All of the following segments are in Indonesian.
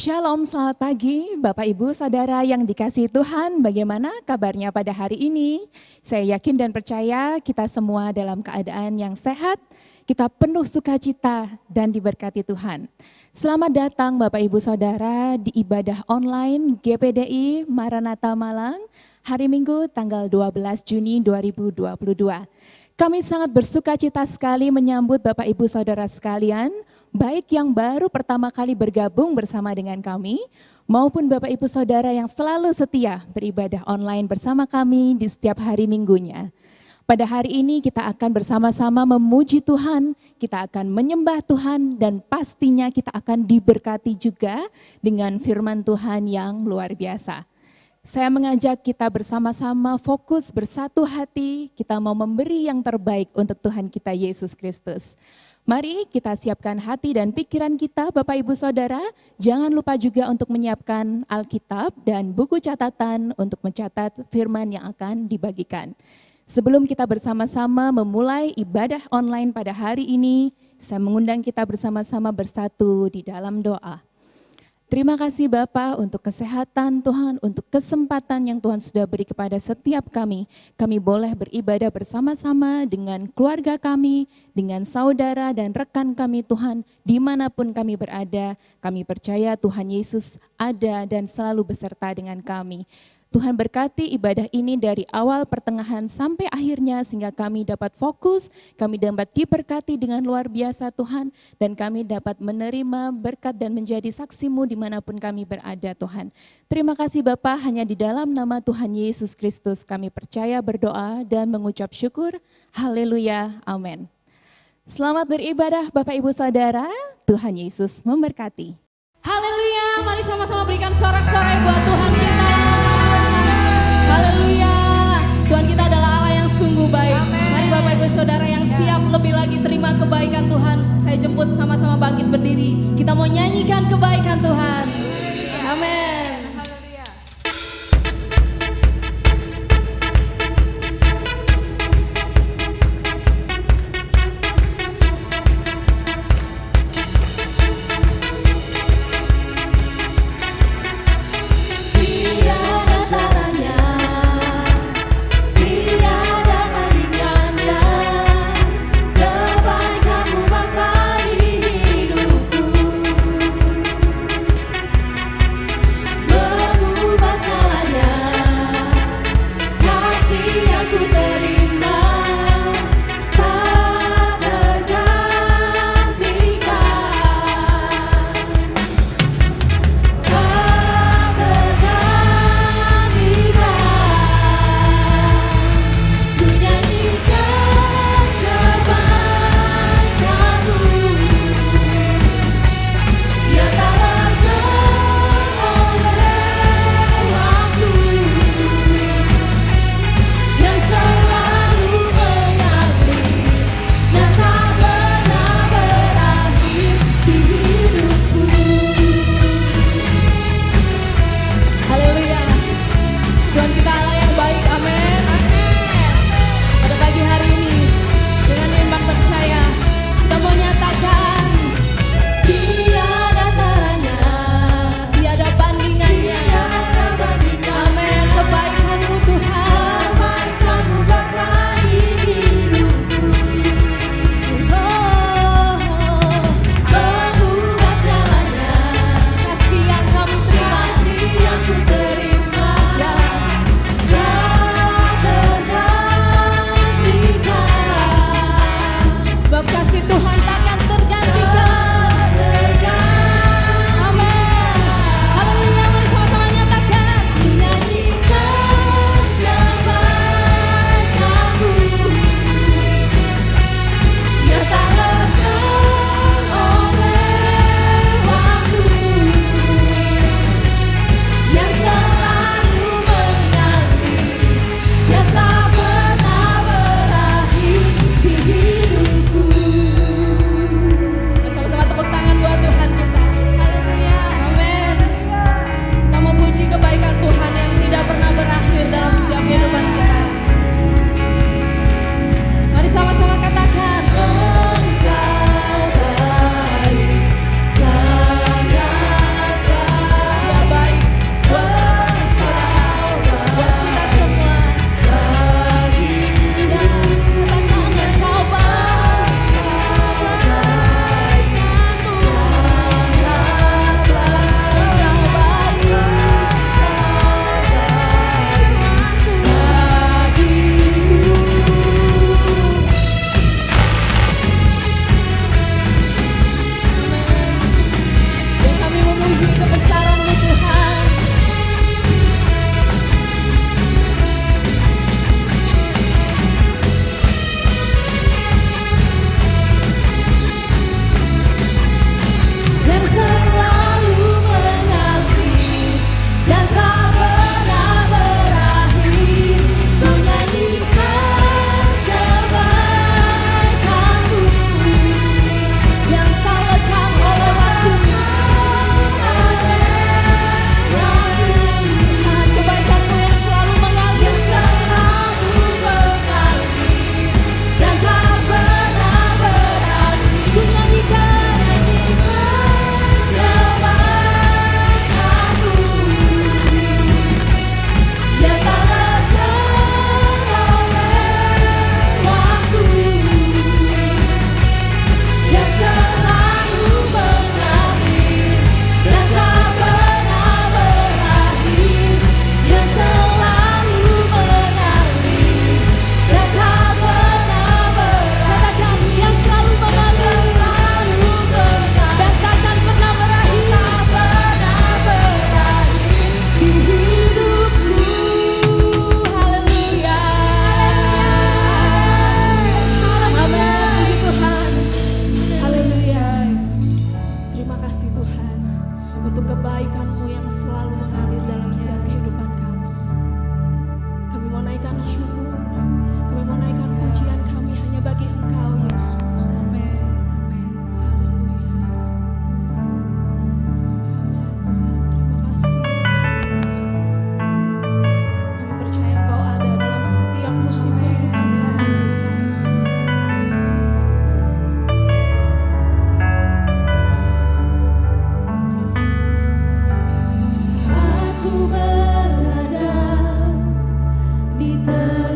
Shalom, selamat pagi Bapak Ibu Saudara yang dikasihi Tuhan. Bagaimana kabarnya pada hari ini? Saya yakin dan percaya kita semua dalam keadaan yang sehat, kita penuh sukacita dan diberkati Tuhan. Selamat datang Bapak Ibu Saudara di ibadah online GPDI Maranatha Malang, hari Minggu tanggal 12 Juni 2022. Kami sangat bersukacita sekali menyambut Bapak Ibu Saudara sekalian, baik yang baru pertama kali bergabung bersama dengan kami, maupun Bapak Ibu Saudara yang selalu setia beribadah online bersama kami di setiap hari minggunya. Pada hari ini kita akan bersama-sama memuji Tuhan, kita akan menyembah Tuhan, dan pastinya kita akan diberkati juga dengan firman Tuhan yang luar biasa. Saya mengajak kita bersama-sama fokus bersatu hati, kita mau memberi yang terbaik untuk Tuhan kita Yesus Kristus. Mari kita siapkan hati dan pikiran kita Bapak Ibu Saudara, jangan lupa juga untuk menyiapkan Alkitab dan buku catatan untuk mencatat firman yang akan dibagikan. Sebelum kita bersama-sama memulai ibadah online pada hari ini, saya mengundang kita bersama-sama bersatu di dalam doa. Terima kasih Bapa untuk kesehatan Tuhan, untuk kesempatan yang Tuhan sudah beri kepada setiap kami. Kami boleh beribadah bersama-sama dengan keluarga kami, dengan saudara dan rekan kami Tuhan, dimanapun kami berada. Kami percaya Tuhan Yesus ada dan selalu beserta dengan kami. Tuhan berkati ibadah ini dari awal pertengahan sampai akhirnya sehingga kami dapat fokus, kami dapat diberkati dengan luar biasa Tuhan, dan kami dapat menerima berkat dan menjadi saksi-Mu dimanapun kami berada Tuhan. Terima kasih Bapa, hanya di dalam nama Tuhan Yesus Kristus kami percaya berdoa dan mengucap syukur. Haleluya, amin. Selamat beribadah Bapak Ibu Saudara, Tuhan Yesus memberkati. Haleluya, mari sama-sama berikan sorak-sorai buat Tuhan kita. Haleluya, Tuhan kita adalah Allah yang sungguh baik. Mari Bapak Ibu Saudara yang siap lebih lagi terima kebaikan Tuhan, saya jemput sama-sama bangkit berdiri. Kita mau nyanyikan kebaikan Tuhan. Amin. Kebaikan-Mu Bapa di hidupku. kebaikan-Mu yang selalu mengalir dalam setiap kehidupan kami. Kami mau naikkan syukur, kami mau naikkan pujian kami hanya bagi Engkau, Yesus. Amin. Haleluya. Amin Tuhan, terima kasih Yesus. Kami percaya Engkau ada dalam setiap musim kehidupan kami, Yesus. Saat ku berada di tengah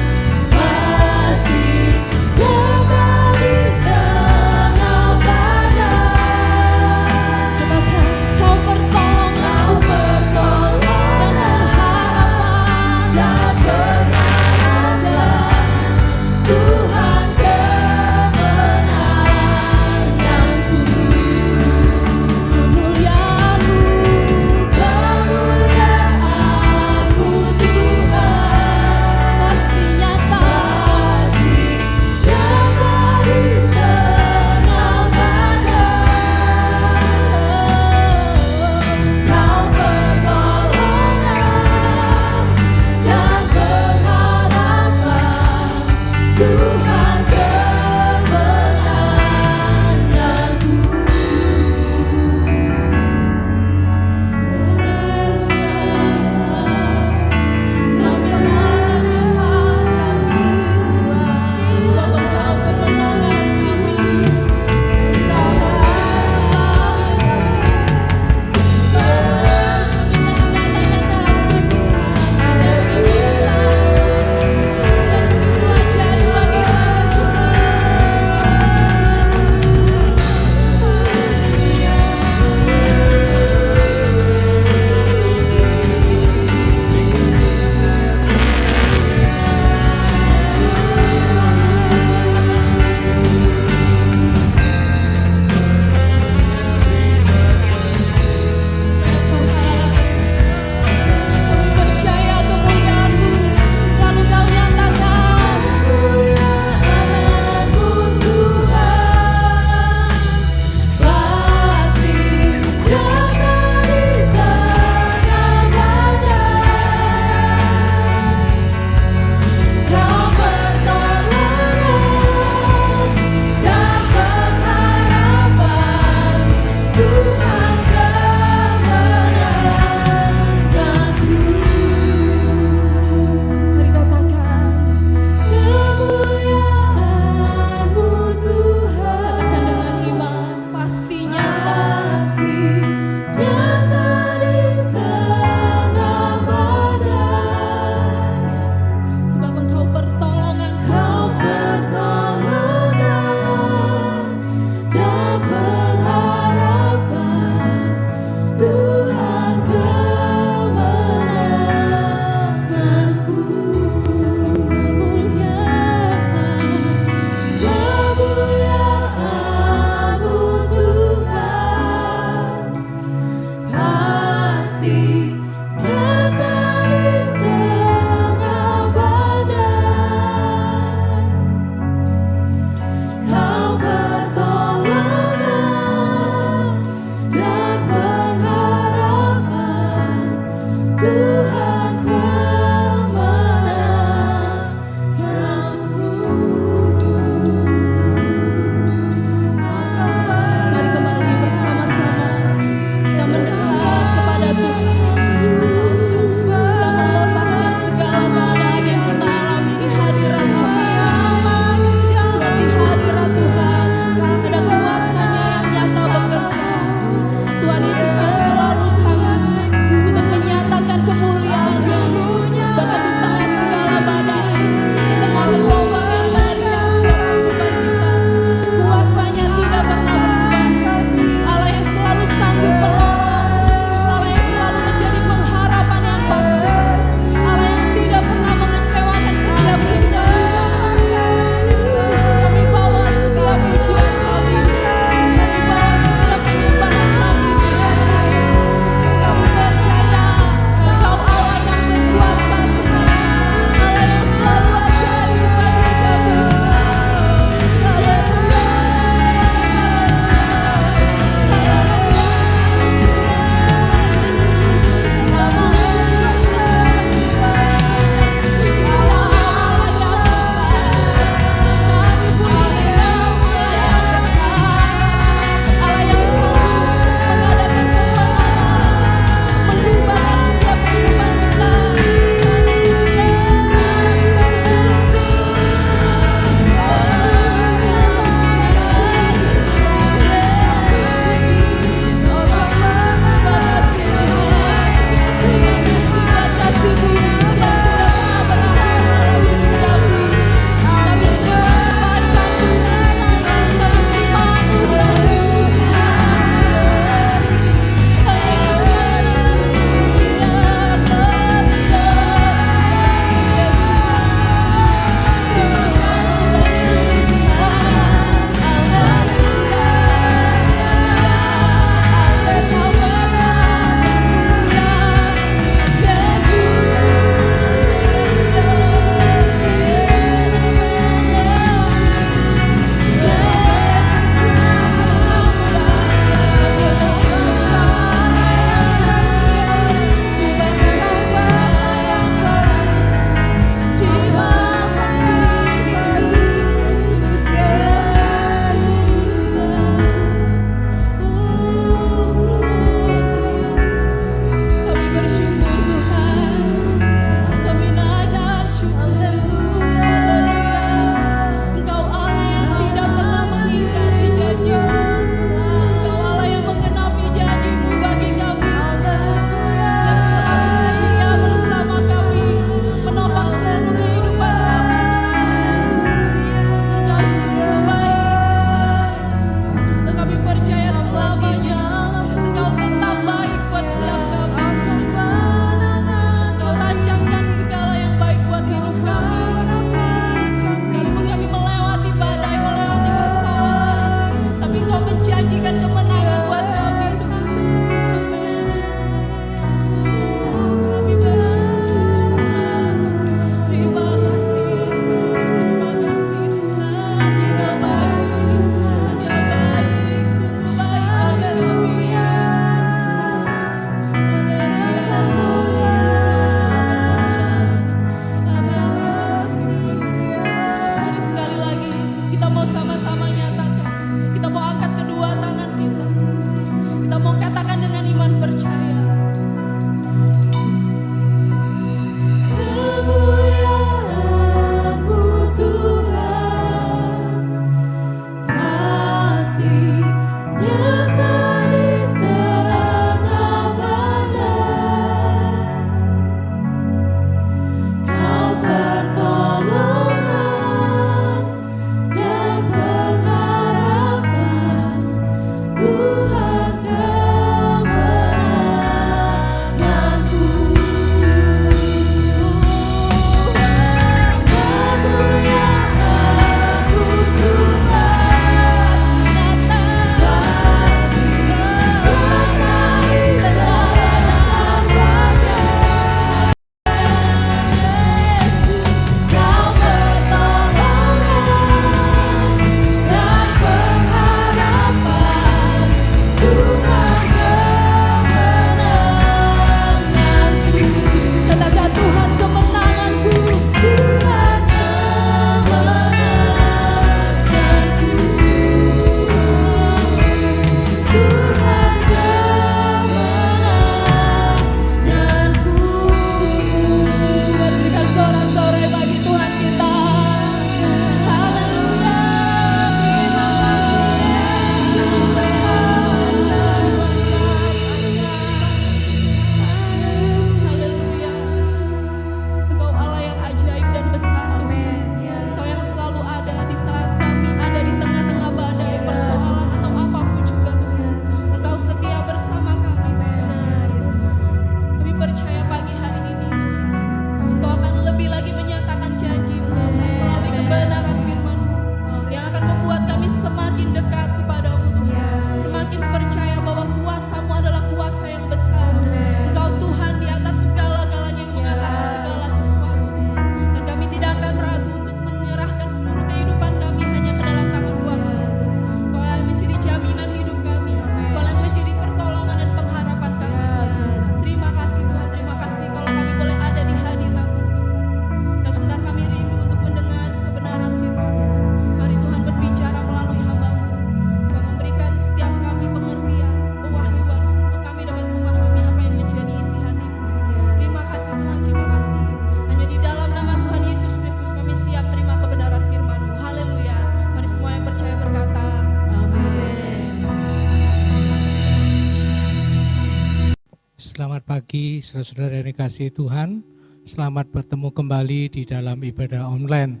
pagi saudara-saudara yang dikasihi Tuhan. Selamat bertemu kembali di dalam ibadah online.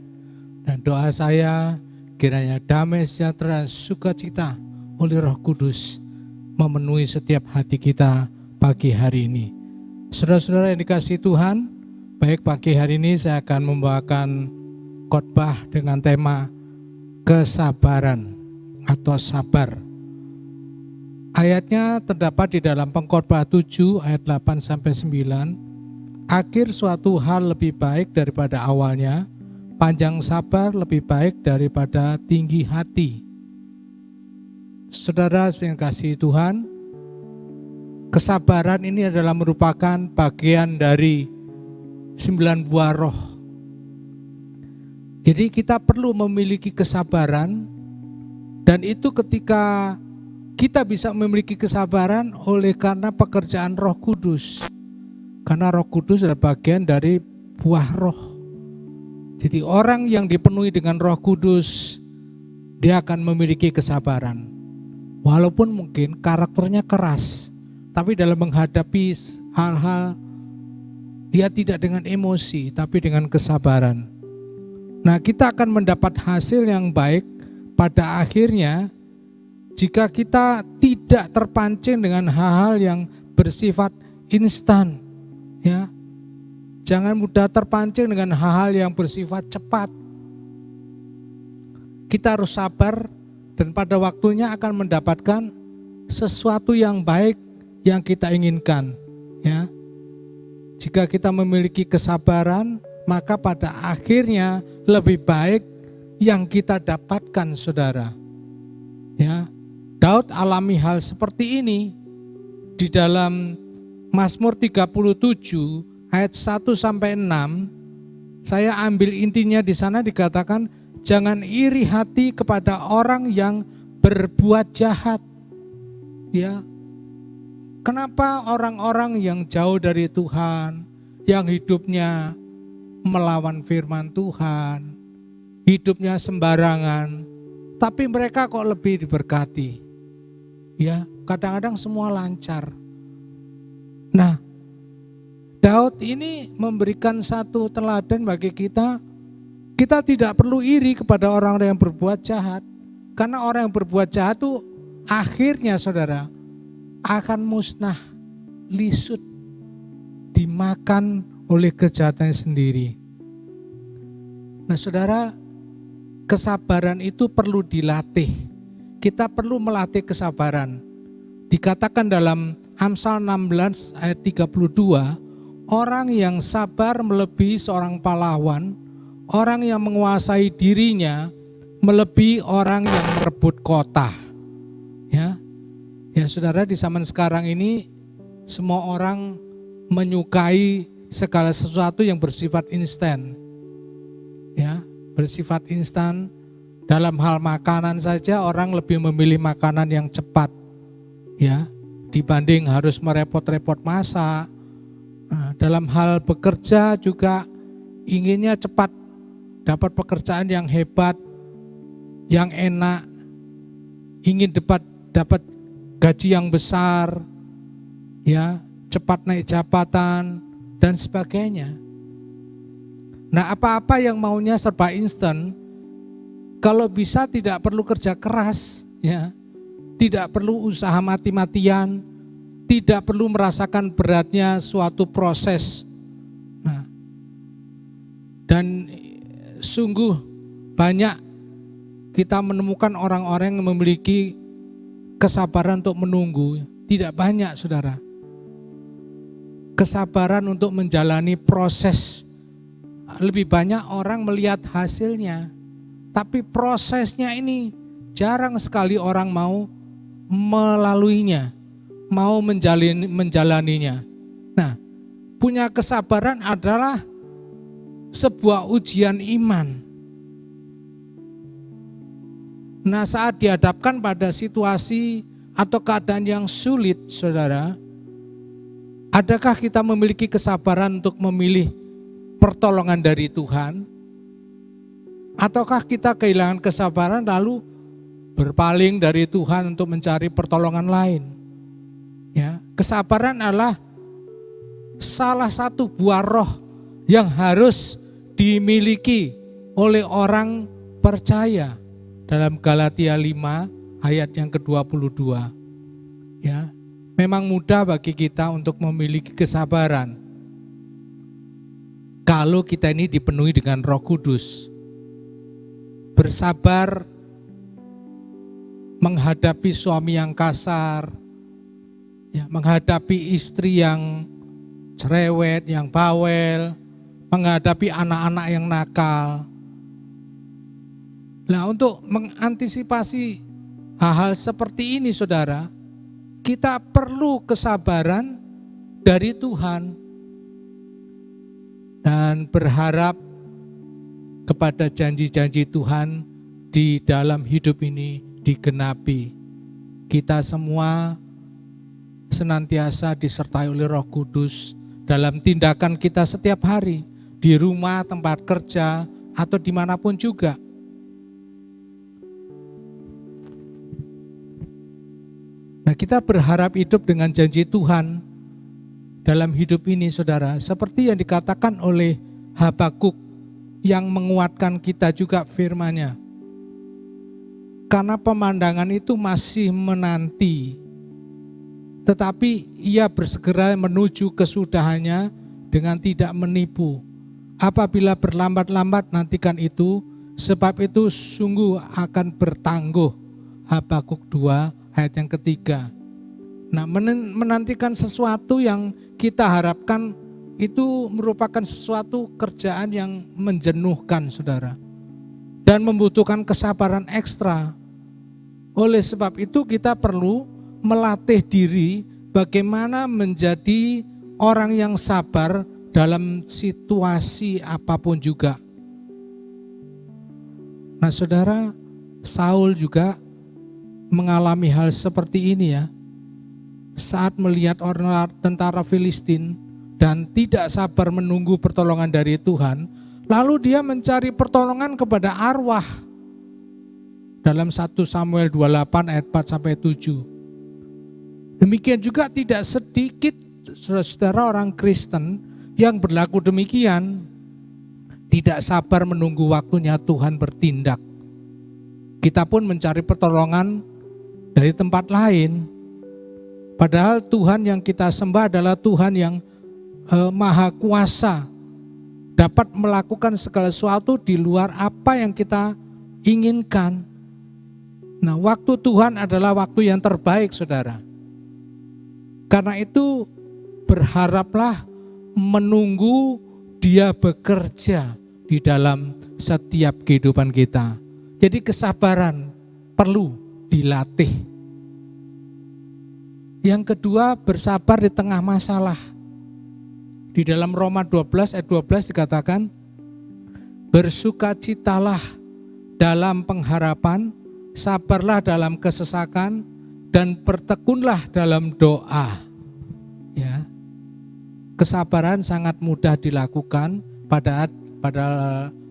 Dan doa saya kiranya damai sejahtera sukacita oleh Roh Kudus memenuhi setiap hati kita pagi hari ini. Saudara-saudara yang dikasihi Tuhan, baik pagi hari ini saya akan membawakan khotbah dengan tema kesabaran atau sabar. Ayatnya terdapat di dalam Pengkhotbah 7 ayat 8-9. Akhir suatu hal lebih baik daripada awalnya, panjang sabar lebih baik daripada tinggi hati. Saudara yang kasih Tuhan, kesabaran ini adalah merupakan bagian dari 9 buah roh. Jadi kita perlu memiliki kesabaran, dan itu ketika kita bisa memiliki kesabaran oleh karena pekerjaan Roh Kudus. Karena Roh Kudus adalah bagian dari buah roh. Jadi orang yang dipenuhi dengan Roh Kudus, dia akan memiliki kesabaran. Walaupun mungkin karakternya keras, tapi dalam menghadapi hal-hal, dia tidak dengan emosi, tapi dengan kesabaran. Nah, kita akan mendapat hasil yang baik pada akhirnya jika kita tidak terpancing dengan hal-hal yang bersifat instan, ya. Jangan mudah terpancing dengan hal-hal yang bersifat cepat. Kita harus sabar dan pada waktunya akan mendapatkan sesuatu yang baik yang kita inginkan, ya. Jika kita memiliki kesabaran, maka pada akhirnya lebih baik yang kita dapatkan, saudara. Ya. Daud alami hal seperti ini di dalam Mazmur 37 ayat 1-6. Saya ambil intinya di sana dikatakan, jangan iri hati kepada orang yang berbuat jahat. Ya. Kenapa orang-orang yang jauh dari Tuhan, yang hidupnya melawan firman Tuhan, hidupnya sembarangan, tapi mereka kok lebih diberkati? Ya, kadang-kadang semua lancar. Nah, Daud ini memberikan satu teladan bagi kita. Kita tidak perlu iri kepada orang yang berbuat jahat, karena orang yang berbuat jahat itu akhirnya, saudara, akan musnah, lisut, dimakan oleh kejahatannya sendiri. Nah, saudara, kesabaran itu perlu dilatih. Kita perlu melatih kesabaran. Dikatakan dalam Amsal 16 ayat 32, orang yang sabar melebihi seorang pahlawan, orang yang menguasai dirinya melebihi orang yang merebut kota. Ya, ya saudara, di zaman sekarang ini semua orang menyukai segala sesuatu yang bersifat instan. Ya, bersifat instan. Dalam hal makanan saja orang lebih memilih makanan yang cepat, ya, dibanding harus merepot-repot masak. Nah, dalam hal bekerja juga inginnya cepat, dapat pekerjaan yang hebat, yang enak, ingin dapat gaji yang besar, ya, cepat naik jabatan dan sebagainya. Nah, apa-apa yang maunya serba instan, kalau bisa tidak perlu kerja keras, ya, tidak perlu usaha mati-matian, tidak perlu merasakan beratnya suatu proses. Nah, dan sungguh banyak kita menemukan orang-orang yang memiliki kesabaran untuk menunggu. Tidak banyak, saudara. Kesabaran untuk menjalani proses. Lebih banyak orang melihat hasilnya. Tapi prosesnya ini jarang sekali orang mau melaluinya, mau menjalaninya. Nah, punya kesabaran adalah sebuah ujian iman. Nah, saat dihadapkan pada situasi atau keadaan yang sulit, saudara, adakah kita memiliki kesabaran untuk memilih pertolongan dari Tuhan? Ataukah kita kehilangan kesabaran lalu berpaling dari Tuhan untuk mencari pertolongan lain? Ya, kesabaran adalah salah satu buah roh yang harus dimiliki oleh orang percaya. Dalam Galatia 5 ayat yang ke-22. Ya, memang mudah bagi kita untuk memiliki kesabaran kalau kita ini dipenuhi dengan Roh Kudus. Bersabar menghadapi suami yang kasar, ya, menghadapi istri yang cerewet, yang bawel, menghadapi anak-anak yang nakal. Nah, untuk mengantisipasi hal-hal seperti ini, saudara, kita perlu kesabaran dari Tuhan dan berharap kepada janji-janji Tuhan di dalam hidup ini digenapi. Kita semua senantiasa disertai oleh Roh Kudus dalam tindakan kita setiap hari, di rumah, tempat kerja, atau dimanapun juga. Nah, kita berharap hidup dengan janji Tuhan dalam hidup ini, saudara, seperti yang dikatakan oleh Habakuk yang menguatkan kita juga firman-Nya. Karena pemandangan itu masih menanti, tetapi ia bersegera menuju kesudahannya dengan tidak menipu. Apabila berlambat-lambat, nantikan itu, sebab itu sungguh akan bertangguh. Habakuk 2 ayat yang ketiga. Nah, menantikan sesuatu yang kita harapkan itu merupakan sesuatu kerjaan yang menjenuhkan, saudara, dan membutuhkan kesabaran ekstra. Oleh sebab itu kita perlu melatih diri bagaimana menjadi orang yang sabar dalam situasi apapun juga. Nah, saudara, Saul juga mengalami hal seperti ini, ya. Saat melihat orang tentara Filistin dan tidak sabar menunggu pertolongan dari Tuhan, lalu dia mencari pertolongan kepada arwah. Dalam 1 Samuel 28 ayat 4-7. Demikian juga tidak sedikit saudara orang Kristen yang berlaku demikian, tidak sabar menunggu waktunya Tuhan bertindak. Kita pun mencari pertolongan dari tempat lain. Padahal Tuhan yang kita sembah adalah Tuhan yang maha kuasa, dapat melakukan segala sesuatu di luar apa yang kita inginkan. Nah, waktu Tuhan adalah waktu yang terbaik, saudara. Karena itu berharaplah menunggu Dia bekerja di dalam setiap kehidupan kita. Jadi kesabaran perlu dilatih. Yang kedua, bersabar di tengah masalah. Di dalam Roma 12 ayat 12 dikatakan, bersukacitalah dalam pengharapan, sabarlah dalam kesesakan, dan bertekunlah dalam doa. Ya, kesabaran sangat mudah dilakukan pada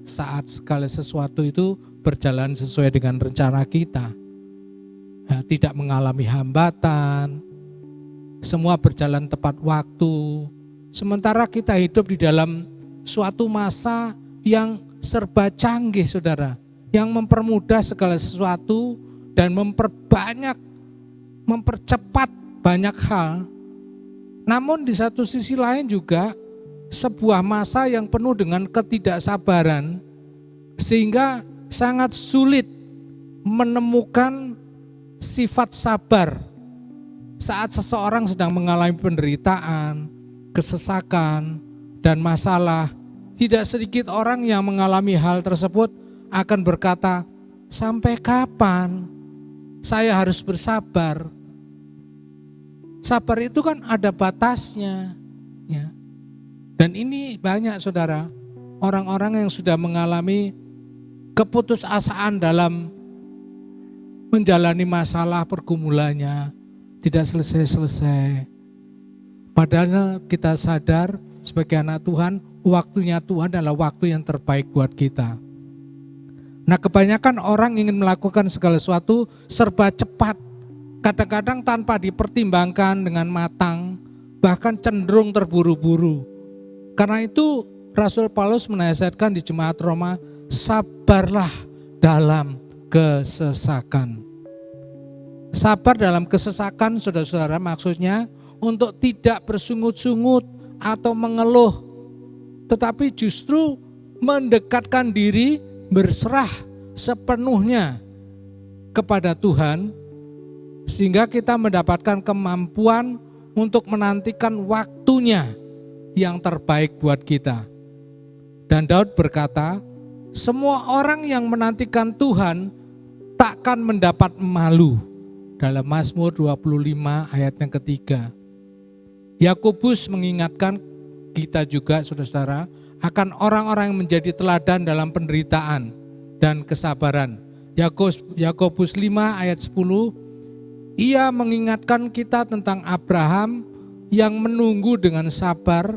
saat segala sesuatu itu berjalan sesuai dengan rencana kita. Ya, tidak mengalami hambatan, semua berjalan tepat waktu. Sementara kita hidup di dalam suatu masa yang serba canggih, saudara, yang mempermudah segala sesuatu dan mempercepat banyak hal. Namun di satu sisi lain juga sebuah masa yang penuh dengan ketidaksabaran, sehingga sangat sulit menemukan sifat sabar saat seseorang sedang mengalami penderitaan, kesesakan, dan masalah. Tidak sedikit orang yang mengalami hal tersebut akan berkata, sampai kapan saya harus bersabar? Sabar itu kan ada batasnya, ya. Dan ini banyak, saudara, orang-orang yang sudah mengalami keputusasaan dalam menjalani masalah pergumulannya, tidak selesai-selesai. Padahal kita sadar sebagai anak Tuhan, waktunya Tuhan adalah waktu yang terbaik buat kita. Nah, kebanyakan orang ingin melakukan segala sesuatu serba cepat, kadang-kadang tanpa dipertimbangkan dengan matang, bahkan cenderung terburu-buru. Karena itu Rasul Paulus menasihatkan di jemaat Roma, sabarlah dalam kesesakan. Sabar dalam kesesakan, saudara-saudara, maksudnya untuk tidak bersungut-sungut atau mengeluh, tetapi justru mendekatkan diri, berserah sepenuhnya kepada Tuhan, sehingga kita mendapatkan kemampuan untuk menantikan waktunya yang terbaik buat kita. Dan Daud berkata, semua orang yang menantikan Tuhan takkan mendapat malu. Dalam Mazmur 25 ayat yang ketiga. Yakobus mengingatkan kita juga, saudara-saudara, akan orang-orang yang menjadi teladan dalam penderitaan dan kesabaran. Yakobus 5 ayat 10, ia mengingatkan kita tentang Abraham yang menunggu dengan sabar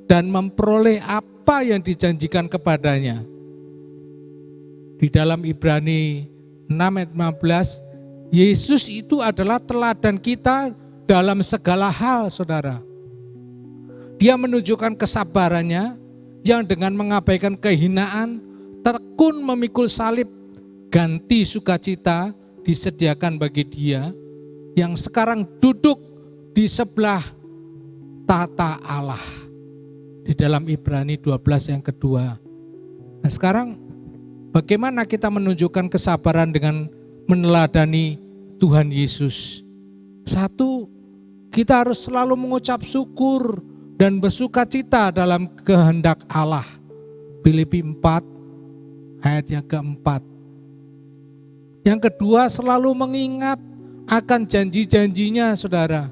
dan memperoleh apa yang dijanjikan kepadanya. Di dalam Ibrani 6 ayat 15, Yesus itu adalah teladan kita dalam segala hal, saudara. Dia menunjukkan kesabarannya yang dengan mengabaikan kehinaan, tekun memikul salib, ganti sukacita disediakan bagi dia yang sekarang duduk di sebelah tata Allah. Di dalam Ibrani 12 yang kedua. Nah sekarang bagaimana kita menunjukkan kesabaran dengan meneladani Tuhan Yesus? Satu, kita harus selalu mengucap syukur dan bersuka cita dalam kehendak Allah. Filipi 4 ayat yang keempat. Yang kedua, selalu mengingat akan janji-janjinya, saudara.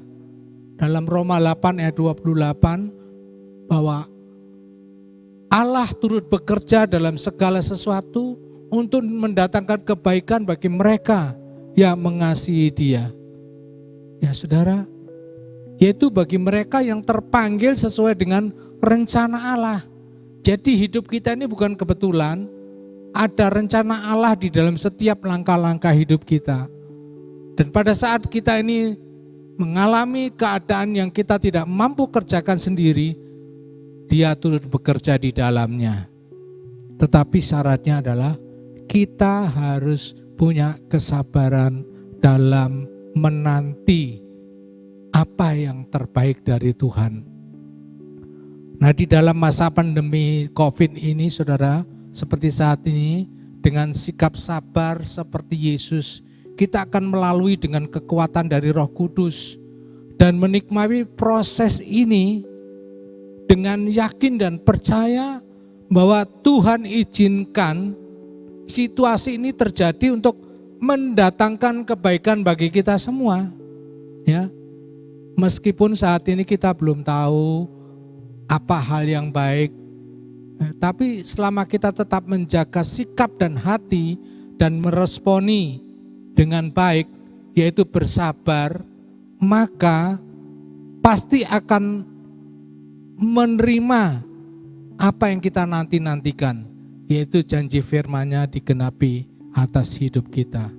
Dalam Roma 8 ayat 28, bahwa Allah turut bekerja dalam segala sesuatu untuk mendatangkan kebaikan bagi mereka yang mengasihi Dia. Ya saudara, yaitu bagi mereka yang terpanggil sesuai dengan rencana Allah. Jadi hidup kita ini bukan kebetulan, ada rencana Allah di dalam setiap langkah-langkah hidup kita. Dan pada saat kita ini mengalami keadaan yang kita tidak mampu kerjakan sendiri, Dia turut bekerja di dalamnya. Tetapi syaratnya adalah kita harus punya kesabaran dalam menanti apa yang terbaik dari Tuhan. Nah, di dalam masa pandemi COVID ini, saudara, seperti saat ini, dengan sikap sabar seperti Yesus, kita akan melalui dengan kekuatan dari Roh Kudus dan menikmati proses ini dengan yakin dan percaya bahwa Tuhan izinkan situasi ini terjadi untuk mendatangkan kebaikan bagi kita semua. Ya. Meskipun saat ini kita belum tahu apa hal yang baik, tapi selama kita tetap menjaga sikap dan hati dan meresponi dengan baik, yaitu bersabar, maka pasti akan menerima apa yang kita nanti-nantikan, yaitu janji firman-Nya digenapi atas hidup kita.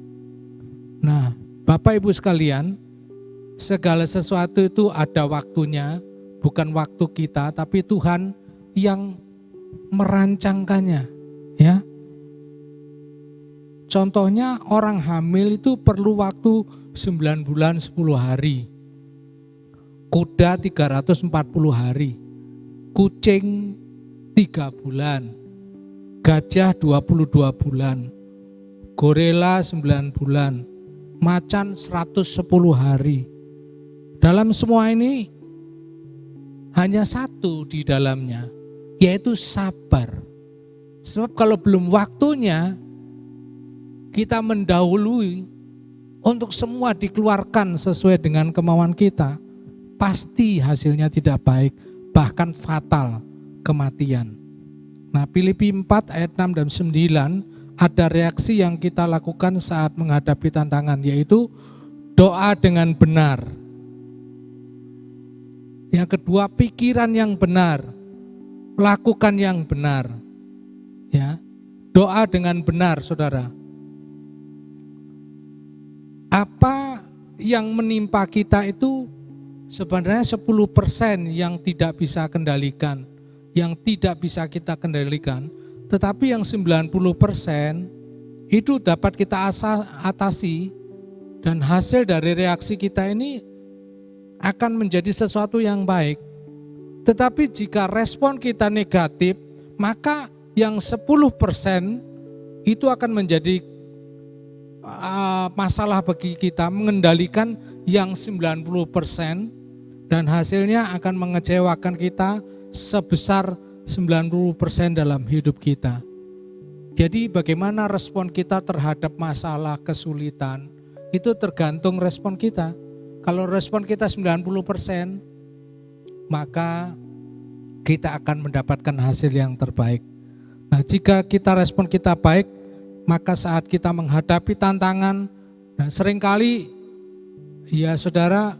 Nah, Bapak Ibu sekalian, segala sesuatu itu ada waktunya, bukan waktu kita, tapi Tuhan yang merancangkannya, ya. Contohnya orang hamil itu perlu waktu 9 bulan 10 hari. Kuda 340 hari. Kucing 3 bulan. Gajah 22 bulan. Gorila 9 bulan. Macan 110 hari. Dalam semua ini hanya satu di dalamnya, yaitu sabar. Sebab kalau belum waktunya, kita mendahului untuk semua dikeluarkan sesuai dengan kemauan kita, pasti hasilnya tidak baik, bahkan fatal, kematian. Nah, Filipi 4 ayat 6 dan 9 ada reaksi yang kita lakukan saat menghadapi tantangan, yaitu doa dengan benar. Yang kedua, pikiran yang benar, lakukan yang benar. Ya, doa dengan benar, saudara. Apa yang menimpa kita itu sebenarnya 10% yang tidak bisa kendalikan, yang tidak bisa kita kendalikan, tetapi yang 90% itu dapat kita atasi, dan hasil dari reaksi kita ini akan menjadi sesuatu yang baik. Tetapi jika respon kita negatif, maka yang 10% itu akan menjadi masalah bagi kita, mengendalikan yang 90%, dan hasilnya akan mengecewakan kita sebesar 90% dalam hidup kita. Jadi bagaimana respon kita terhadap masalah, kesulitan, itu tergantung respon kita. Kalau respon kita 90%, maka kita akan mendapatkan hasil yang terbaik. Nah, jika kita respon kita baik, maka saat kita menghadapi tantangan, dan seringkali ya saudara,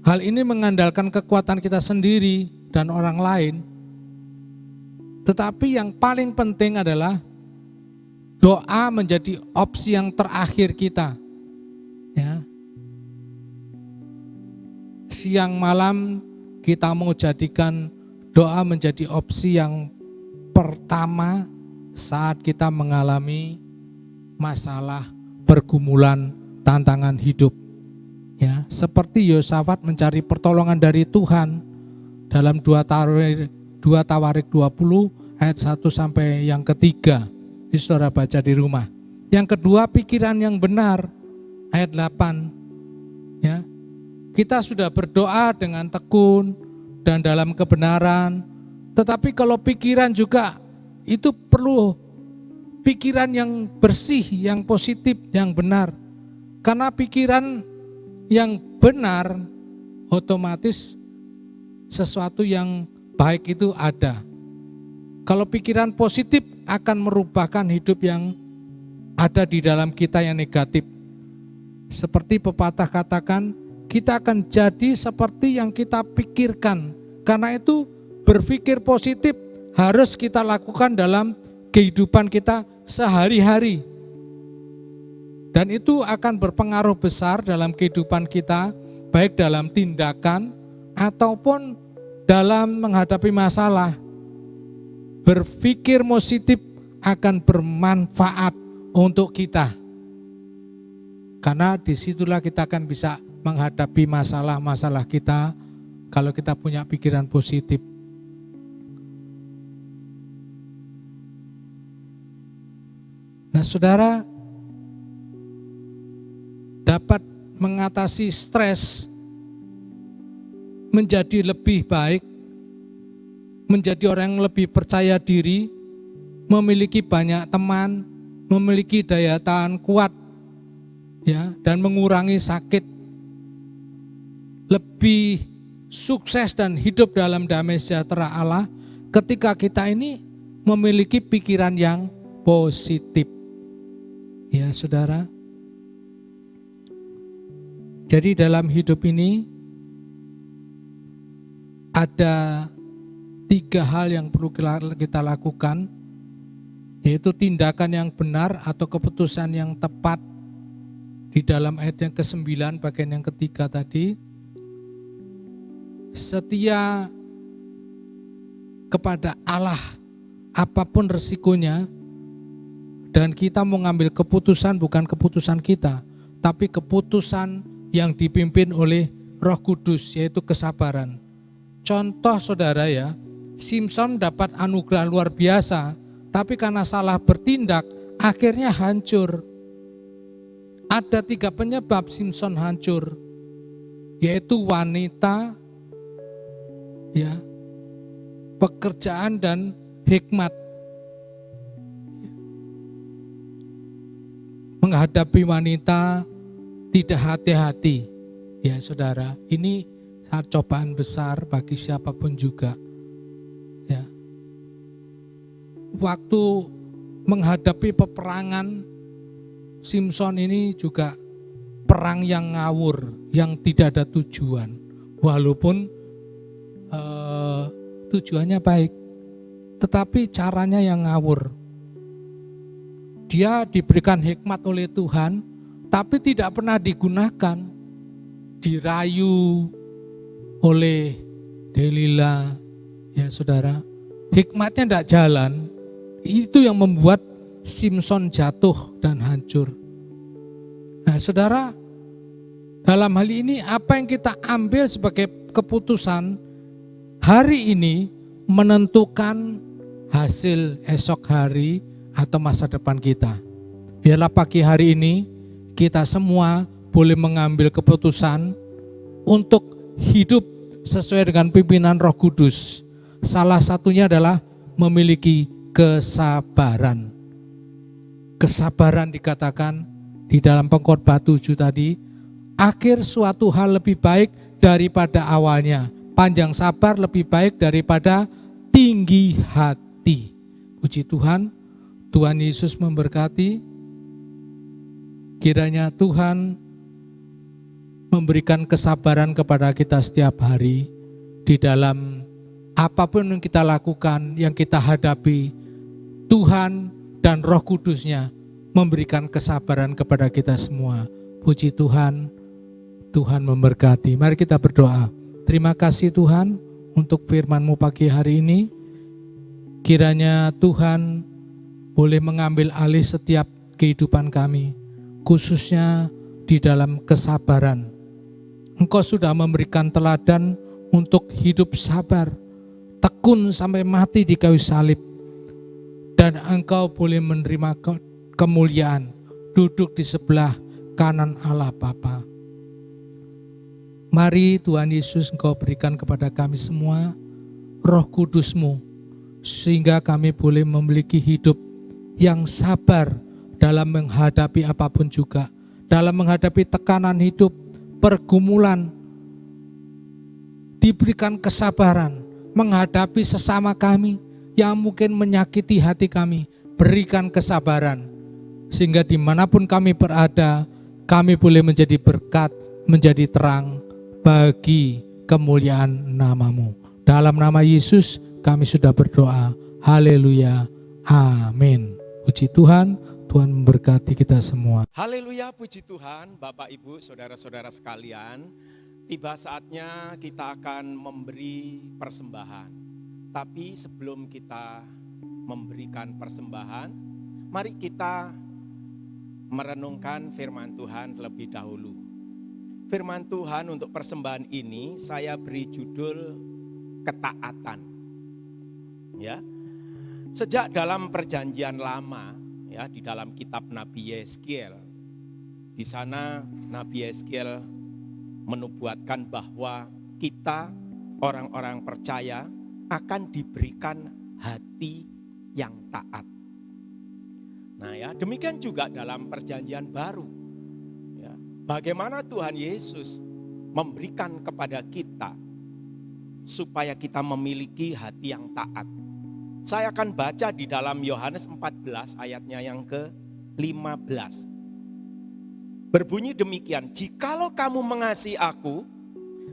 hal ini mengandalkan kekuatan kita sendiri dan orang lain. Tetapi yang paling penting adalah doa menjadi opsi yang terakhir kita. Ya. Siang malam kita mau jadikan doa menjadi opsi yang pertama saat kita mengalami masalah, pergumulan, tantangan hidup. Ya, seperti Yosafat mencari pertolongan dari Tuhan dalam 2 Tawarik 20 ayat 1 sampai yang ketiga. Di saudara baca di rumah. Yang kedua, pikiran yang benar ayat 8. Ya. Kita sudah berdoa dengan tekun dan dalam kebenaran, tetapi kalau pikiran juga itu perlu pikiran yang bersih, yang positif, yang benar. Karena pikiran yang benar otomatis sesuatu yang baik itu ada. Kalau pikiran positif akan merubahkan hidup yang ada di dalam kita yang negatif. Seperti pepatah katakan, kita akan jadi seperti yang kita pikirkan. Karena itu berpikir positif harus kita lakukan dalam kehidupan kita sehari-hari. Dan itu akan berpengaruh besar dalam kehidupan kita, baik dalam tindakan ataupun dalam menghadapi masalah. Berpikir positif akan bermanfaat untuk kita. Karena disitulah kita akan bisa menghadapi masalah-masalah kita kalau kita punya pikiran positif. Nah, saudara, dapat mengatasi stres menjadi lebih baik, menjadi orang yang lebih percaya diri, memiliki banyak teman, memiliki daya tahan kuat, ya, dan mengurangi sakit, lebih sukses dan hidup dalam damai sejahtera Allah ketika kita ini memiliki pikiran yang positif. Ya, saudara. Jadi dalam hidup ini ada 3 hal yang perlu kita lakukan, yaitu tindakan yang benar atau keputusan yang tepat di dalam ayat yang ke-9 bagian yang ketiga tadi. Setia kepada Allah apapun resikonya, dan kita mau ngambil keputusan bukan keputusan kita, tapi keputusan yang dipimpin oleh Roh Kudus, yaitu kesabaran. Contoh saudara ya, Simson dapat anugerah luar biasa, tapi karena salah bertindak, akhirnya hancur. Ada 3 penyebab Simson hancur, yaitu wanita, ya, pekerjaan dan hikmat. Menghadapi wanita tidak hati-hati, ya saudara, ini cobaan besar bagi siapapun juga. Ya. Waktu menghadapi peperangan, Simson ini juga perang yang ngawur, yang tidak ada tujuan, walaupun tujuannya baik, tetapi caranya yang ngawur. Dia diberikan hikmat oleh Tuhan, tapi tidak pernah digunakan, dirayu, oleh Delila, ya saudara, hikmatnya tidak jalan, itu yang membuat Simson jatuh dan hancur. Nah saudara, dalam hal ini apa yang kita ambil sebagai keputusan hari ini menentukan hasil esok hari atau masa depan kita. Biarlah pagi hari ini kita semua boleh mengambil keputusan untuk hidup sesuai dengan pimpinan Roh Kudus. Salah satunya adalah memiliki kesabaran. Kesabaran dikatakan di dalam Pengkhotbah 7 tadi, akhir suatu hal lebih baik daripada awalnya. Panjang sabar lebih baik daripada tinggi hati. Puji Tuhan, Tuhan Yesus memberkati. Kiranya Tuhan memberikan kesabaran kepada kita setiap hari di dalam apapun yang kita lakukan, yang kita hadapi. Tuhan dan Roh Kudus-Nya memberikan kesabaran kepada kita semua. Puji Tuhan, Tuhan memberkati. Mari kita berdoa. Terima kasih Tuhan untuk firman-Mu pagi hari ini. Kiranya Tuhan boleh mengambil alih setiap kehidupan kami, khususnya di dalam kesabaran. Engkau sudah memberikan teladan untuk hidup sabar, tekun sampai mati di kayu salib. Dan Engkau boleh menerima kemuliaan, duduk di sebelah kanan Allah Bapa. Mari Tuhan Yesus Engkau berikan kepada kami semua Roh Kudus-Mu, sehingga kami boleh memiliki hidup yang sabar dalam menghadapi apapun juga, dalam menghadapi tekanan hidup, pergumulan, diberikan kesabaran, menghadapi sesama kami yang mungkin menyakiti hati kami, berikan kesabaran, sehingga dimanapun kami berada, kami boleh menjadi berkat, menjadi terang bagi kemuliaan nama-Mu. Dalam nama Yesus kami sudah berdoa. Haleluya. Amin. Puji Tuhan, Tuhan memberkati kita semua. Haleluya, puji Tuhan, Bapak Ibu, saudara-saudara sekalian. Tiba saatnya kita akan memberi persembahan. Tapi sebelum kita memberikan persembahan, mari kita merenungkan firman Tuhan terlebih dahulu. Firman Tuhan untuk persembahan ini saya beri judul ketaatan. Ya. Sejak dalam perjanjian lama, ya, di dalam kitab Nabi Yeskiel, di sana Nabi Yeskiel menubuatkan bahwa kita orang-orang percaya akan diberikan hati yang taat. Nah ya, demikian juga dalam perjanjian baru. Ya, bagaimana Tuhan Yesus memberikan kepada kita supaya kita memiliki hati yang taat. Saya akan baca di dalam Yohanes 14 ayatnya yang ke-15. Berbunyi demikian, jikalau kamu mengasihi aku,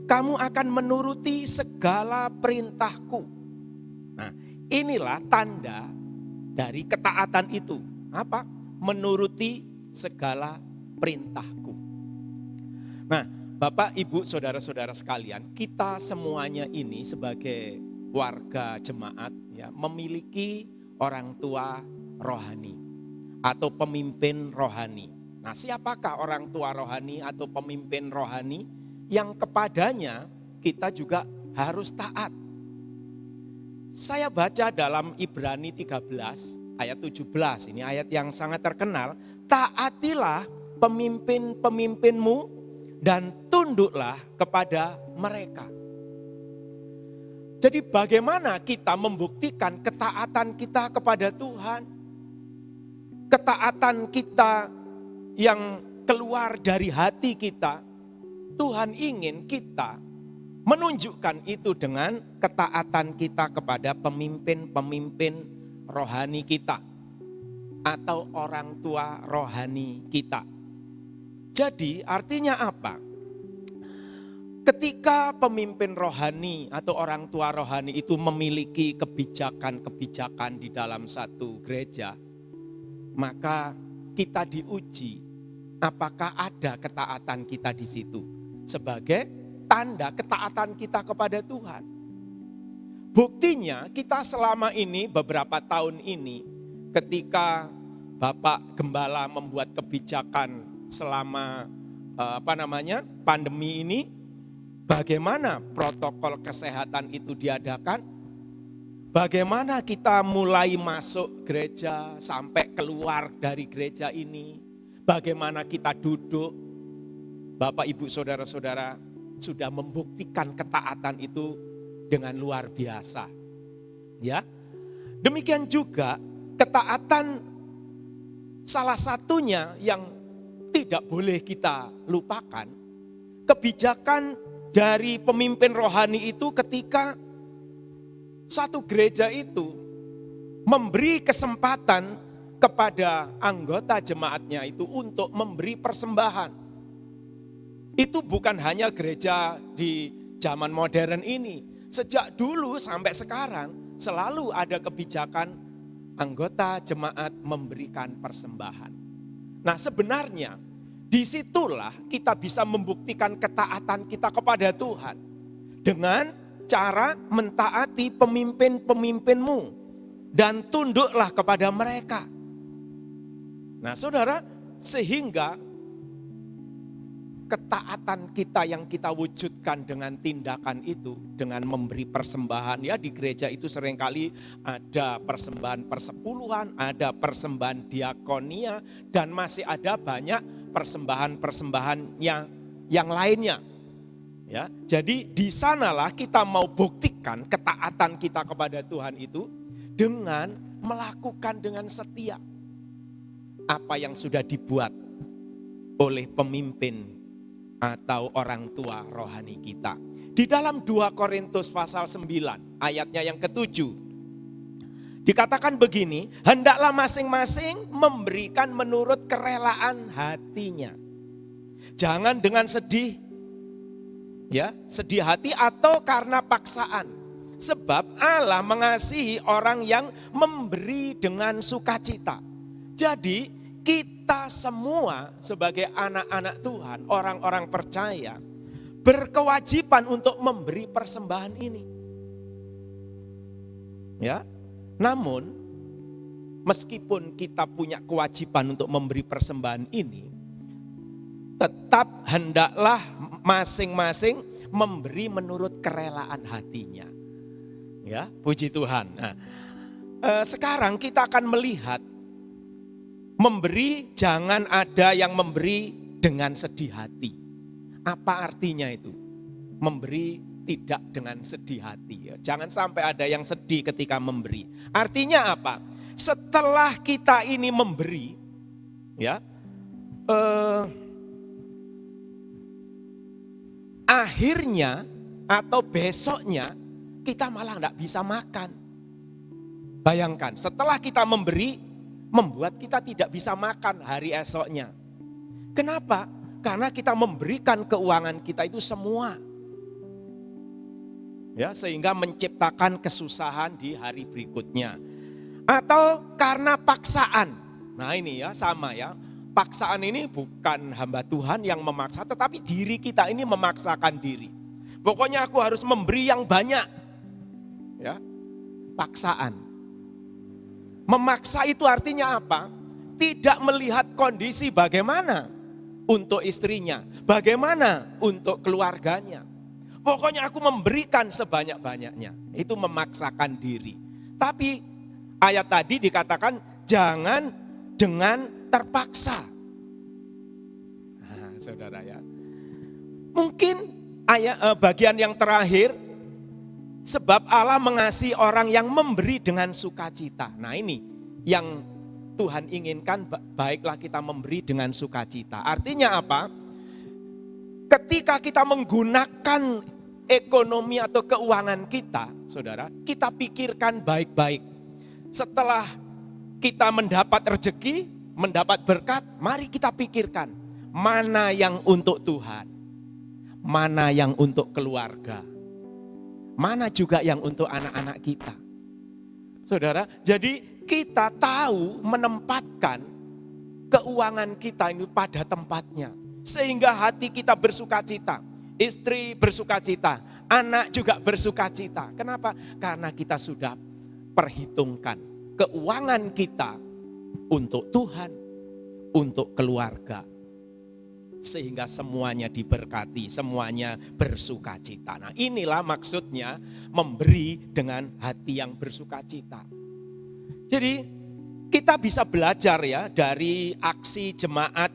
kamu akan menuruti segala perintahku. Nah, inilah tanda dari ketaatan itu. Apa? Menuruti segala perintahku. Nah, Bapak, Ibu, saudara-saudara sekalian, kita semuanya ini sebagai warga jemaat ya, memiliki orang tua rohani atau pemimpin rohani. Nah, siapakah orang tua rohani atau pemimpin rohani yang kepadanya kita juga harus taat? Saya baca dalam Ibrani 13 ayat 17, ini ayat yang sangat terkenal. Taatilah pemimpin-pemimpinmu dan tunduklah kepada mereka. Jadi bagaimana kita membuktikan ketaatan kita kepada Tuhan? Ketaatan kita yang keluar dari hati kita. Tuhan ingin kita menunjukkan itu dengan ketaatan kita kepada pemimpin-pemimpin rohani kita. Atau orang tua rohani kita. Jadi artinya apa? Ketika pemimpin rohani atau orang tua rohani itu memiliki kebijakan-kebijakan di dalam satu gereja, maka kita diuji apakah ada ketaatan kita di situ sebagai tanda ketaatan kita kepada Tuhan. Buktinya kita selama ini, beberapa tahun ini, ketika Bapak Gembala membuat kebijakan selama pandemi ini, bagaimana protokol kesehatan itu diadakan, bagaimana kita mulai masuk gereja sampai keluar dari gereja ini, bagaimana kita duduk, Bapak Ibu Saudara-saudara sudah membuktikan ketaatan itu dengan luar biasa. Ya. Demikian juga ketaatan salah satunya yang tidak boleh kita lupakan, kebijakan dari pemimpin rohani itu ketika satu gereja itu memberi kesempatan kepada anggota jemaatnya itu untuk memberi persembahan. Itu bukan hanya gereja di zaman modern ini. Sejak dulu sampai sekarang selalu ada kebijakan anggota jemaat memberikan persembahan. Nah, sebenarnya disitulah kita bisa membuktikan ketaatan kita kepada Tuhan. Dengan cara mentaati pemimpin-pemimpinmu dan tunduklah kepada mereka. Nah, saudara, sehingga ketaatan kita yang kita wujudkan dengan tindakan itu, dengan memberi persembahan, ya di gereja itu seringkali ada persembahan persepuluhan, ada persembahan diakonia, dan masih ada banyak persembahan-persembahan yang lainnya. Ya, jadi di sanalah kita mau buktikan ketaatan kita kepada Tuhan itu dengan melakukan dengan setia apa yang sudah dibuat oleh pemimpin atau orang tua rohani kita. Di dalam 2 Korintus pasal 9 ayatnya yang ke-7 dikatakan begini, hendaklah masing-masing memberikan menurut kerelaan hatinya. Jangan dengan sedih, ya, sedih hati atau karena paksaan. Sebab Allah mengasihi orang yang memberi dengan sukacita. Jadi kita semua sebagai anak-anak Tuhan, orang-orang percaya, berkewajiban untuk memberi persembahan ini. Ya, namun meskipun kita punya kewajiban untuk memberi persembahan ini, tetap hendaklah masing-masing memberi menurut kerelaan hatinya. Ya, puji Tuhan. Nah, sekarang kita akan melihat memberi, jangan ada yang memberi dengan sedih hati. Apa artinya itu? Memberi tidak dengan sedih hati. Ya. Jangan sampai ada yang sedih ketika memberi. Artinya apa? Setelah kita ini memberi, ya, akhirnya atau besoknya kita malah tidak bisa makan. Bayangkan, setelah kita memberi, membuat kita tidak bisa makan hari esoknya. Kenapa? Karena kita memberikan keuangan kita itu semua. Ya, sehingga menciptakan kesusahan di hari berikutnya. Atau karena paksaan. Nah ini ya sama ya. Paksaan ini bukan hamba Tuhan yang memaksa, tetapi diri kita ini memaksakan diri. Pokoknya aku harus memberi yang banyak. Ya, paksaan. Memaksa itu artinya apa? Tidak melihat kondisi bagaimana untuk istrinya, bagaimana untuk keluarganya. Pokoknya aku memberikan sebanyak-banyaknya. Itu memaksakan diri. Tapi ayat tadi dikatakan jangan dengan terpaksa. Nah, saudara ya. Mungkin bagian yang terakhir, sebab Allah mengasihi orang yang memberi dengan sukacita. Nah ini yang Tuhan inginkan, baiklah kita memberi dengan sukacita. Artinya apa? Ketika kita menggunakan ekonomi atau keuangan kita, saudara, kita pikirkan baik-baik. Setelah kita mendapat rezeki, mendapat berkat, mari kita pikirkan mana yang untuk Tuhan, mana yang untuk keluarga, mana juga yang untuk anak-anak kita. Saudara, jadi kita tahu menempatkan keuangan kita ini pada tempatnya. Sehingga hati kita bersukacita. istri bersukacita, anak juga bersukacita. Kenapa? Karena kita sudah perhitungkan keuangan kita untuk Tuhan, untuk keluarga. Sehingga semuanya diberkati, semuanya bersukacita. Nah, inilah maksudnya memberi dengan hati yang bersukacita. Jadi kita bisa belajar ya dari aksi jemaat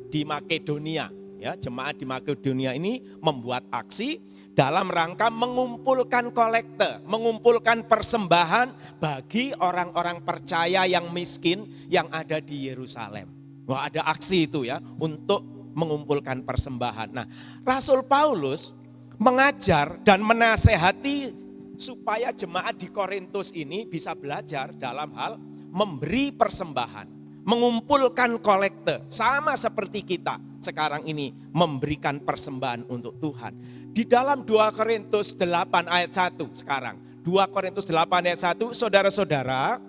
di Makedonia. Ya, jemaat di Makedonia ini membuat aksi dalam rangka mengumpulkan kolekte, mengumpulkan persembahan bagi orang-orang percaya yang miskin yang ada di Yerusalem. Wah, ada aksi itu ya untuk mengumpulkan persembahan. Nah, Rasul Paulus mengajar dan menasehati supaya jemaat di Korintus ini bisa belajar dalam hal memberi persembahan, mengumpulkan kolekte, sama seperti kita sekarang ini memberikan persembahan untuk Tuhan. Di dalam 2 Korintus 8 ayat 1 sekarang, 2 Korintus 8 ayat 1, saudara-saudara,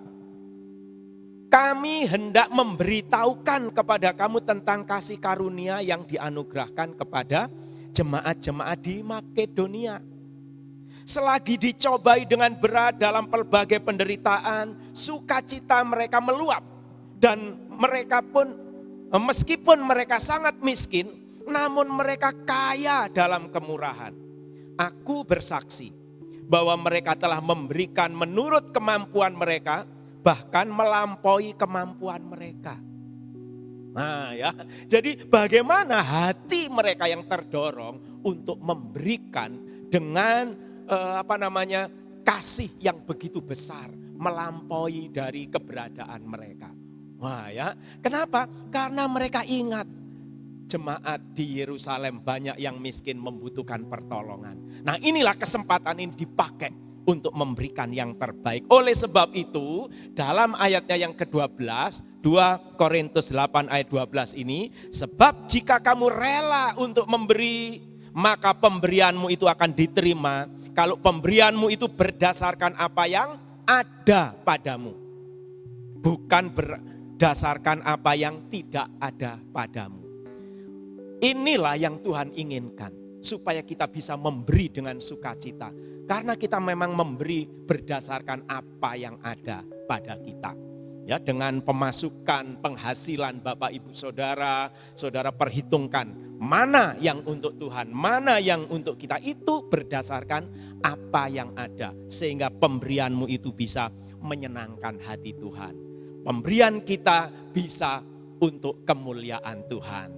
kami hendak memberitahukan kepada kamu tentang kasih karunia yang dianugerahkan kepada jemaat-jemaat di Makedonia. Selagi dicobai dengan berat dalam pelbagai penderitaan, sukacita mereka meluap. Dan mereka pun, meskipun mereka sangat miskin, namun mereka kaya dalam kemurahan. Aku bersaksi bahwa mereka telah memberikan menurut kemampuan mereka, bahkan melampaui kemampuan mereka. Nah ya, jadi bagaimana hati mereka yang terdorong untuk memberikan dengan kasih yang begitu besar, melampaui dari keberadaan mereka. Wah ya, kenapa? Karena mereka ingat jemaat di Yerusalem banyak yang miskin membutuhkan pertolongan. Nah, inilah kesempatan ini dipakai untuk memberikan yang terbaik. Oleh sebab itu, dalam ayatnya yang ke-12, 2 Korintus 8 ayat 12 ini, sebab jika kamu rela untuk memberi, maka pemberianmu itu akan diterima. Kalau pemberianmu itu berdasarkan apa yang ada padamu, bukan berdasarkan apa yang tidak ada padamu. Inilah yang Tuhan inginkan, supaya kita bisa memberi dengan sukacita. Karena kita memang memberi berdasarkan apa yang ada pada kita. Ya, dengan pemasukan, penghasilan Bapak Ibu Saudara, saudara perhitungkan mana yang untuk Tuhan, mana yang untuk kita, itu berdasarkan apa yang ada. Sehingga pemberianmu itu bisa menyenangkan hati Tuhan. Pemberian kita bisa untuk kemuliaan Tuhan.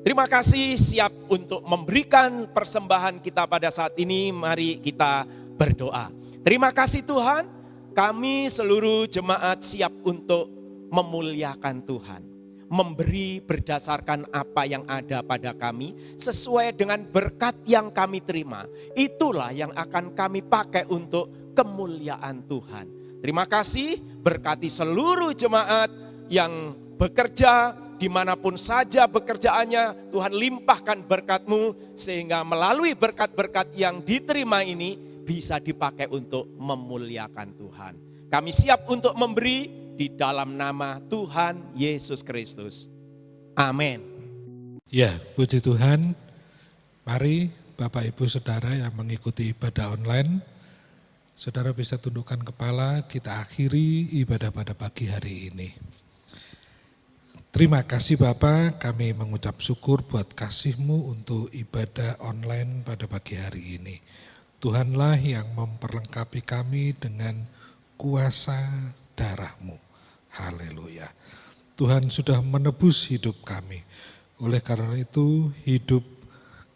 Terima kasih, siap untuk memberikan persembahan kita pada saat ini. Mari kita berdoa. Terima kasih Tuhan, kami seluruh jemaat siap untuk memuliakan Tuhan. Memberi berdasarkan apa yang ada pada kami, sesuai dengan berkat yang kami terima. Itulah yang akan kami pakai untuk kemuliaan Tuhan. Terima kasih, berkati seluruh jemaat yang bekerja, dimanapun saja pekerjaannya, Tuhan limpahkan berkat-Mu, sehingga melalui berkat-berkat yang diterima ini, bisa dipakai untuk memuliakan Tuhan. Kami siap untuk memberi di dalam nama Tuhan Yesus Kristus. Amin. Ya, puji Tuhan. Mari Bapak Ibu Saudara yang mengikuti ibadah online, saudara bisa tundukkan kepala, kita akhiri ibadah pada pagi hari ini. Terima kasih Bapa, kami mengucap syukur buat kasih-Mu untuk ibadah online pada pagi hari ini. Tuhanlah yang memperlengkapi kami dengan kuasa darah-Mu. Haleluya. Tuhan sudah menebus hidup kami. Oleh karena itu hidup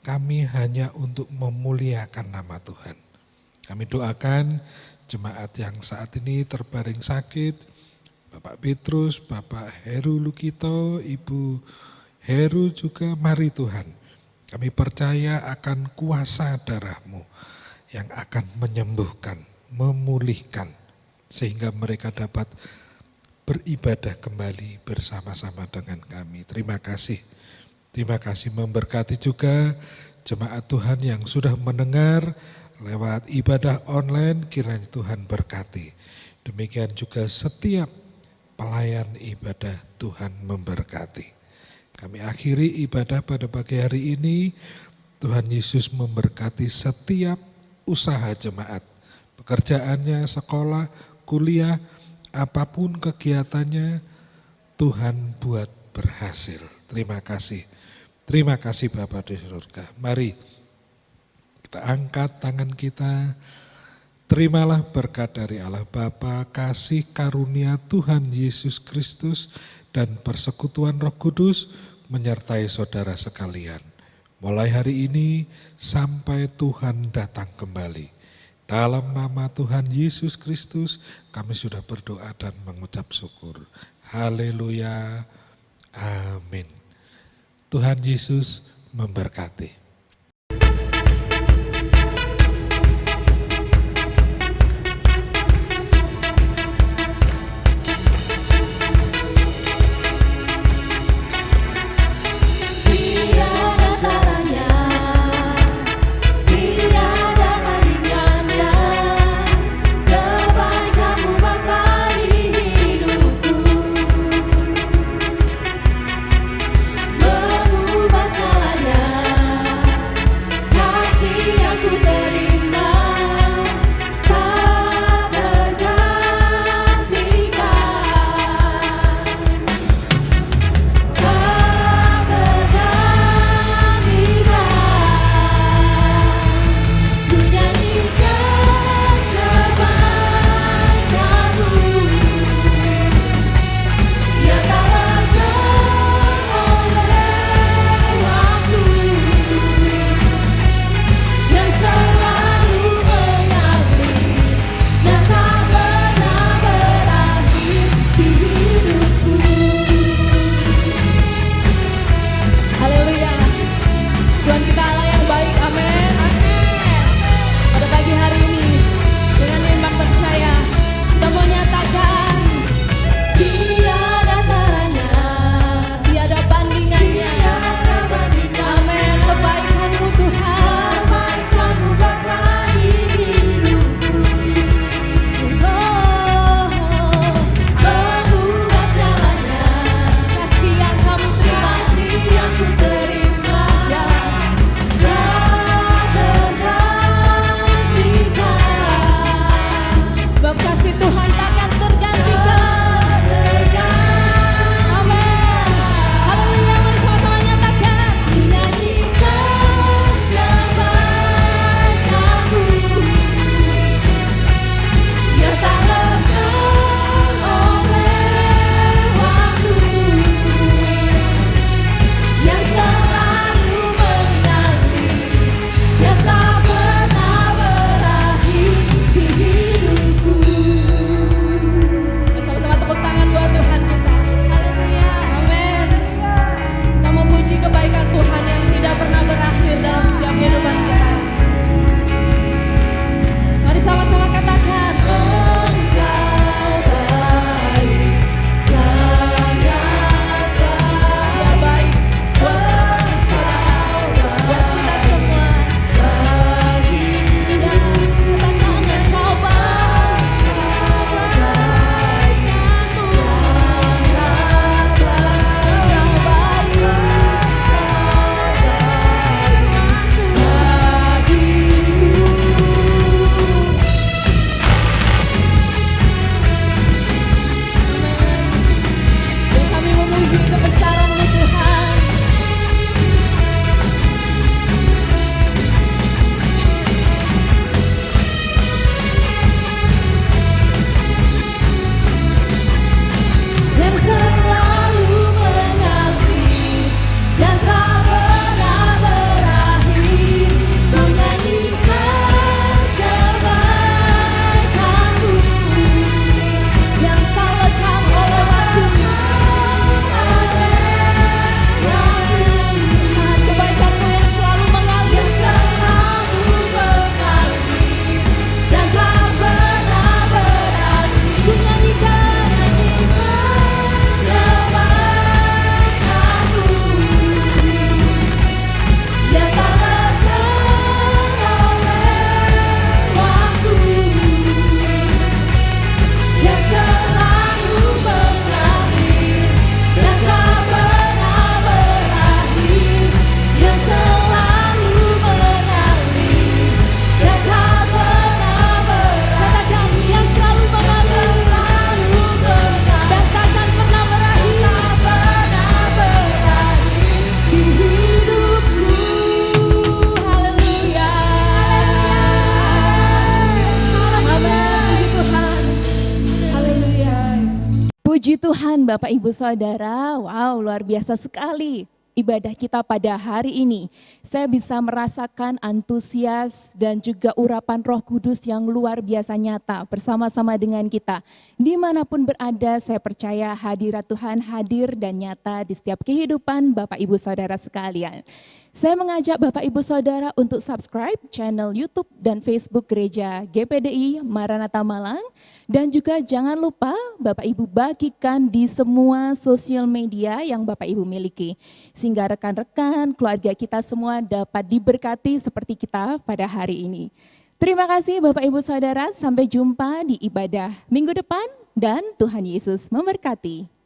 kami hanya untuk memuliakan nama Tuhan. Kami doakan jemaat yang saat ini terbaring sakit, Bapak Petrus, Bapak Heru Lukito, Ibu Heru juga, mari Tuhan. Kami percaya akan kuasa darah-Mu yang akan menyembuhkan, memulihkan, sehingga mereka dapat beribadah kembali bersama-sama dengan kami. Terima kasih. Terima kasih, memberkati juga jemaat Tuhan yang sudah mendengar lewat ibadah online, kiranya Tuhan berkati. Demikian juga setiap pelayan ibadah, Tuhan memberkati. Kami akhiri ibadah pada pagi hari ini. Tuhan Yesus memberkati setiap usaha jemaat, pekerjaannya, sekolah, kuliah, apapun kegiatannya, Tuhan buat berhasil. Terima kasih. Terima kasih Bapa di surga. Mari kita angkat tangan kita. Terimalah berkat dari Allah Bapa, kasih karunia Tuhan Yesus Kristus, dan persekutuan Roh Kudus menyertai saudara sekalian. Mulai hari ini sampai Tuhan datang kembali. Dalam nama Tuhan Yesus Kristus kami sudah berdoa dan mengucap syukur. Haleluya. Amin. Tuhan Yesus memberkati. Tiada taranya, tiada bandingannya, kebaikan-Mu Bapa di hidupku, mengubah segalanya. Tuhan Bapak Ibu Saudara, wow luar biasa sekali ibadah kita pada hari ini. Saya bisa merasakan antusias dan juga urapan Roh Kudus yang luar biasa nyata bersama-sama dengan kita. Dimanapun berada, saya percaya hadirat Tuhan hadir dan nyata di setiap kehidupan Bapak Ibu Saudara sekalian. Saya mengajak Bapak Ibu Saudara untuk subscribe channel YouTube dan Facebook Gereja GPDI Maranatha Malang. Dan juga jangan lupa Bapak Ibu bagikan di semua sosial media yang Bapak Ibu miliki. Sehingga rekan-rekan, keluarga kita semua dapat diberkati seperti kita pada hari ini. Terima kasih Bapak Ibu Saudara, sampai jumpa di ibadah minggu depan dan Tuhan Yesus memberkati.